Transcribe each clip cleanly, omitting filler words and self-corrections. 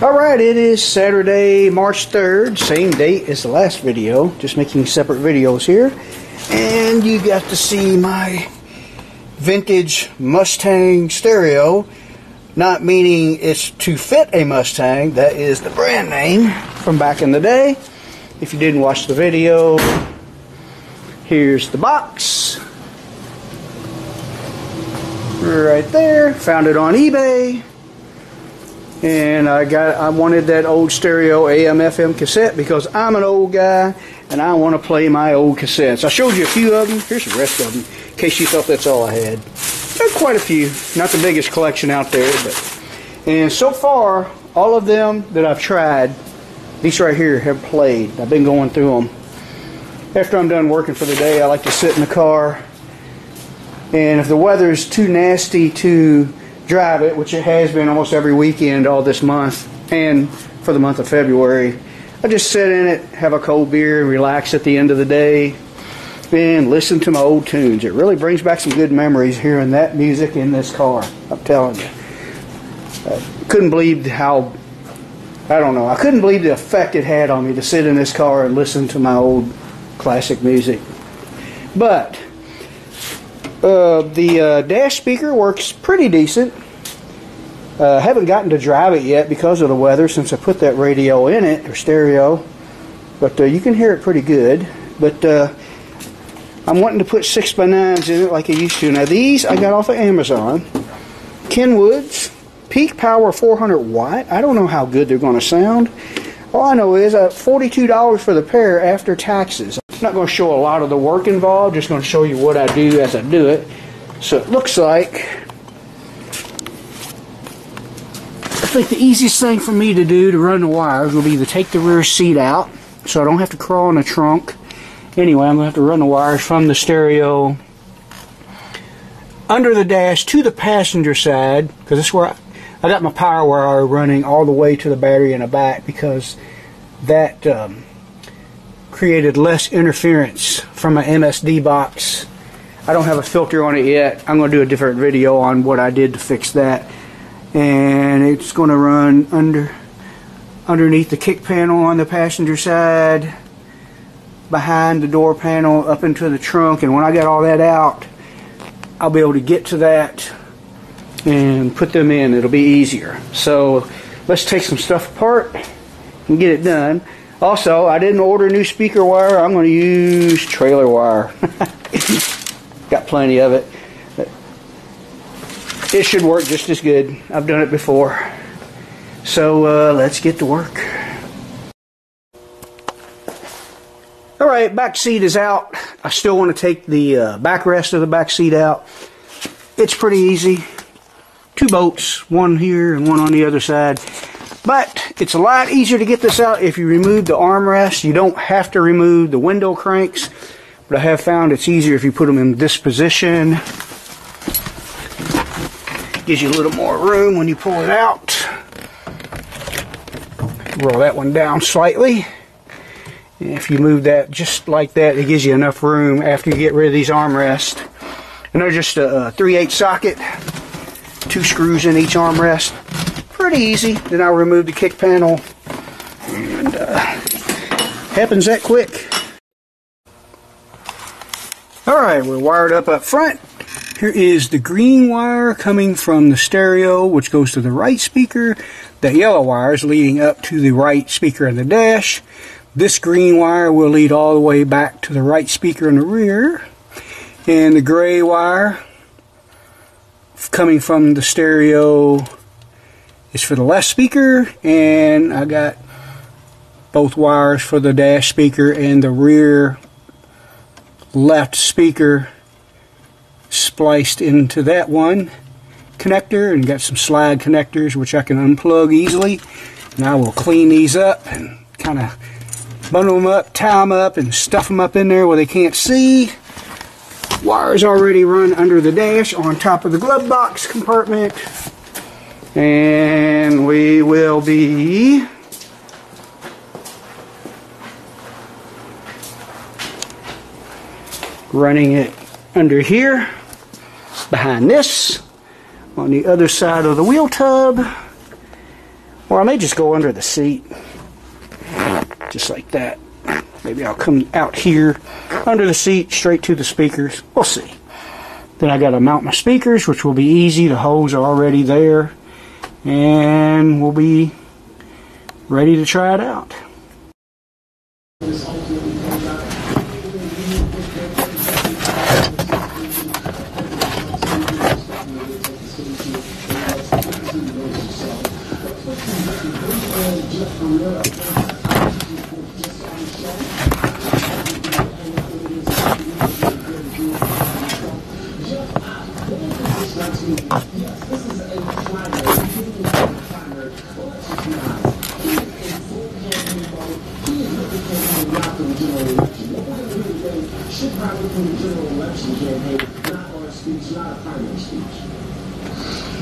Alright, it is Saturday, March 3rd, same date as the last video, just making separate videos here. And you got to see my vintage Mustang stereo, not meaning it's to fit a Mustang, that is the brand name from back in the day. If you didn't watch the video, here's the box. Right there, found it on eBay. And I wanted that old stereo AM/FM cassette because I'm an old guy and I want to play my old cassettes. I showed you a few of them. Here's the rest of them in case you thought that's all I had. There's quite a few. Not the biggest collection out there, and so far all of them that I've tried, these right here have played. I've been going through them. After I'm done working for the day, I like to sit in the car, and if the weather's too nasty to drive it, which it has been almost every weekend all this month and for the month of February, I just sit in it, have a cold beer, and relax at the end of the day and listen to my old tunes. It really brings back some good memories hearing that music in this car, I'm telling you. I couldn't believe how, I couldn't believe the effect it had on me to sit in this car and listen to my old classic music. But the dash speaker works pretty decent. Haven't gotten to drive it yet because of the weather since I put that radio in it, or stereo, but you can hear it pretty good. But I'm wanting to put 6x9s in it like I used to. Now these I got off of Amazon. Kenwood's peak power 400 watt. I don't know how good they're going to sound. All I know is $42 for the pair after taxes. I'm not going to show a lot of the work involved, just going to show you what I do as I do it. So it looks like, I think the easiest thing for me to do to run the wires will be to take the rear seat out so I don't have to crawl in the trunk. Anyway, I'm going to have to run the wires from the stereo under the dash to the passenger side, because that's where I got my power wire running all the way to the battery in the back, because that created less interference from my MSD box. I don't have a filter on it yet. I'm going to do a different video on what I did to fix that. And it's going to run underneath the kick panel on the passenger side, behind the door panel, up into the trunk. And when I got all that out, I'll be able to get to that and put them in. It'll be easier. So let's take some stuff apart and get it done. Also, I didn't order new speaker wire. I'm going to use trailer wire. Got plenty of it. It should work just as good. I've done it before. So let's get to work. Alright, back seat is out. I still want to take the backrest of the back seat out. It's pretty easy. 2 bolts, one here and one on the other side. But it's a lot easier to get this out if you remove the armrest. You don't have to remove the window cranks, but I have found it's easier if you put them in this position. Gives you a little more room when you pull it out. Roll that one down slightly. And if you move that just like that, it gives you enough room after you get rid of these armrests. And they're just a 3/8 socket, 2 screws in each armrest. Pretty easy. Then I'll remove the kick panel, and happens that quick. Alright, we're wired up front. Here is the green wire coming from the stereo, which goes to the right speaker. The yellow wire is leading up to the right speaker in the dash. This green wire will lead all the way back to the right speaker in the rear. And the gray wire coming from the stereo is for the left speaker, and I got both wires for the dash speaker and the rear left speaker spliced into that one connector, and got some slide connectors which I can unplug easily. Now we'll clean these up and kind of bundle them up, tie them up, and stuff them up in there where they can't see. Wires already run under the dash on top of the glove box compartment. And we will be running it under here, behind this, on the other side of the wheel tub, Or I may just go under the seat. Just like that. Maybe I'll come out here under the seat straight to the speakers. We'll see. Then I got to mount my speakers, which will be easy. The holes are already there. And we'll be ready to try it out.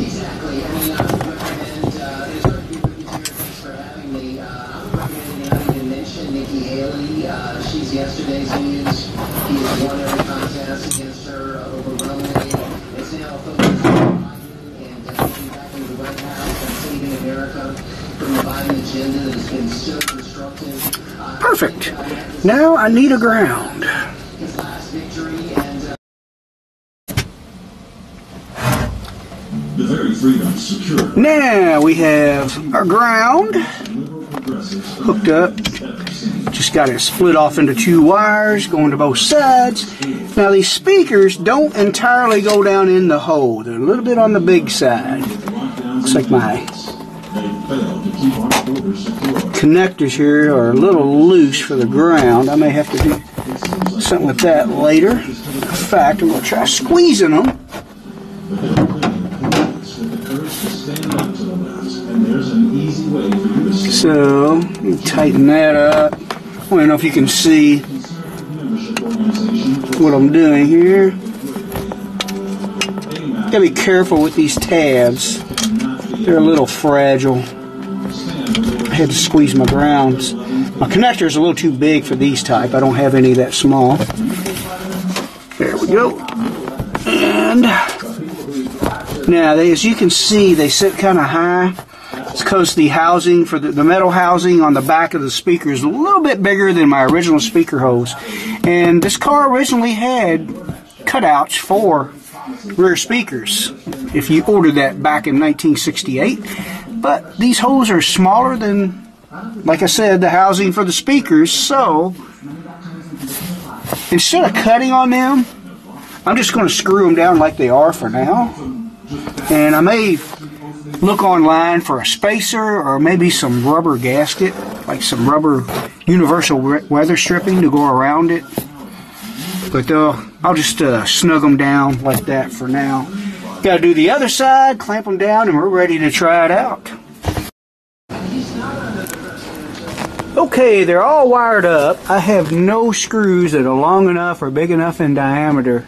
Exactly. I mean, I would recommend, there's very few Presbyterians for having me. I would recommend not even mention Nikki Haley. She's yesterday's news. He has won every contest against her overwhelmingly. It's now a focus on Biden and getting back into the White House and saving America from the Biden agenda that has been so destructive. Perfect. Now I need a ground. His last victory and... Now we have our ground hooked up. Just got it split off into 2 wires going to both sides. Now these speakers don't entirely go down in the hole. They're a little bit on the big side. Looks like my connectors here are a little loose for the ground. I may have to do something with that later. In fact, I'm going to try squeezing them. So, let me tighten that up. I don't know if you can see what I'm doing here. Gotta be careful with these tabs. They're a little fragile. I had to squeeze my grounds. My connector is a little too big for these type. I don't have any that small. There we go. And now, as you can see, they sit kind of high. It's because the housing for the metal housing on the back of the speaker is a little bit bigger than my original speaker hose. And this car originally had cutouts for rear speakers if you ordered that back in 1968. But these holes are smaller than, like I said, the housing for the speakers. So instead of cutting on them, I'm just going to screw them down like they are for now. And I may look online for a spacer or maybe some rubber gasket, like some rubber universal weather stripping to go around it. But I'll just snug them down like that for now. Got to do the other side, clamp them down, and we're ready to try it out. Okay, they're all wired up. I have no screws that are long enough or big enough in diameter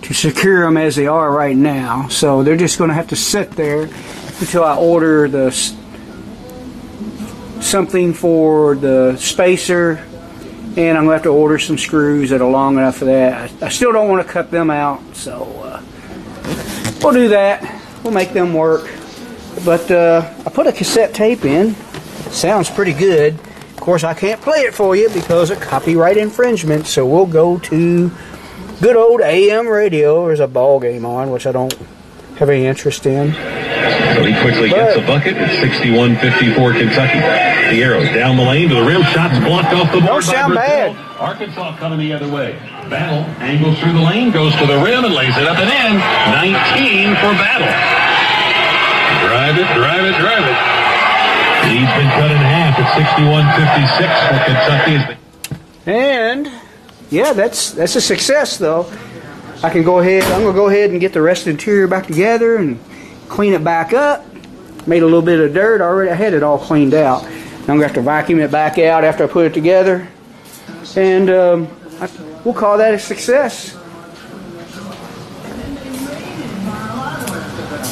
to secure them as they are right now. So they're just going to have to sit there until I order something for the spacer, and I'm going to have to order some screws that are long enough for that. I still don't want to cut them out, so we'll do that. We'll make them work. But I put a cassette tape in. Sounds pretty good. Of course, I can't play it for you because of copyright infringement, so we'll go to good old AM radio. There's a ball game on, which I don't have any interest in. So he quickly gets a bucket at 61-54 Kentucky. The arrows down the lane to the rim. Shots blocked off the board. Don't sound bad. Arkansas coming the other way. Battle angles through the lane, goes to the rim and lays it up and in. 19 for Battle. Drive it, drive it, drive it. Lead's been cut in half at 61-56 for Kentucky. And yeah, that's a success though. I can go ahead. I'm gonna go ahead and get the rest of the interior back together and clean it back up. Made a little bit of dirt already. I had it all cleaned out. Now I'm gonna have to vacuum it back out after I put it together, and we'll call that a success.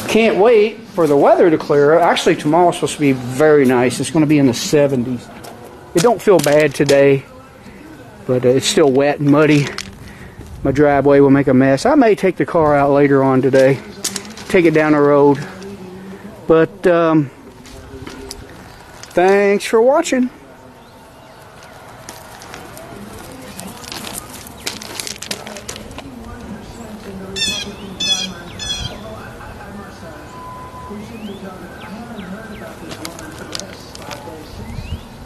Can't wait for the weather to clear. Actually, tomorrow's supposed to be very nice. It's going to be in the 70s. It don't feel bad today, but it's still wet and muddy. My driveway will make a mess. I may take the car out later on today, take it down the road. But Thanks for watching. We shouldn't be talking. I haven't heard about this woman for the last 5 days.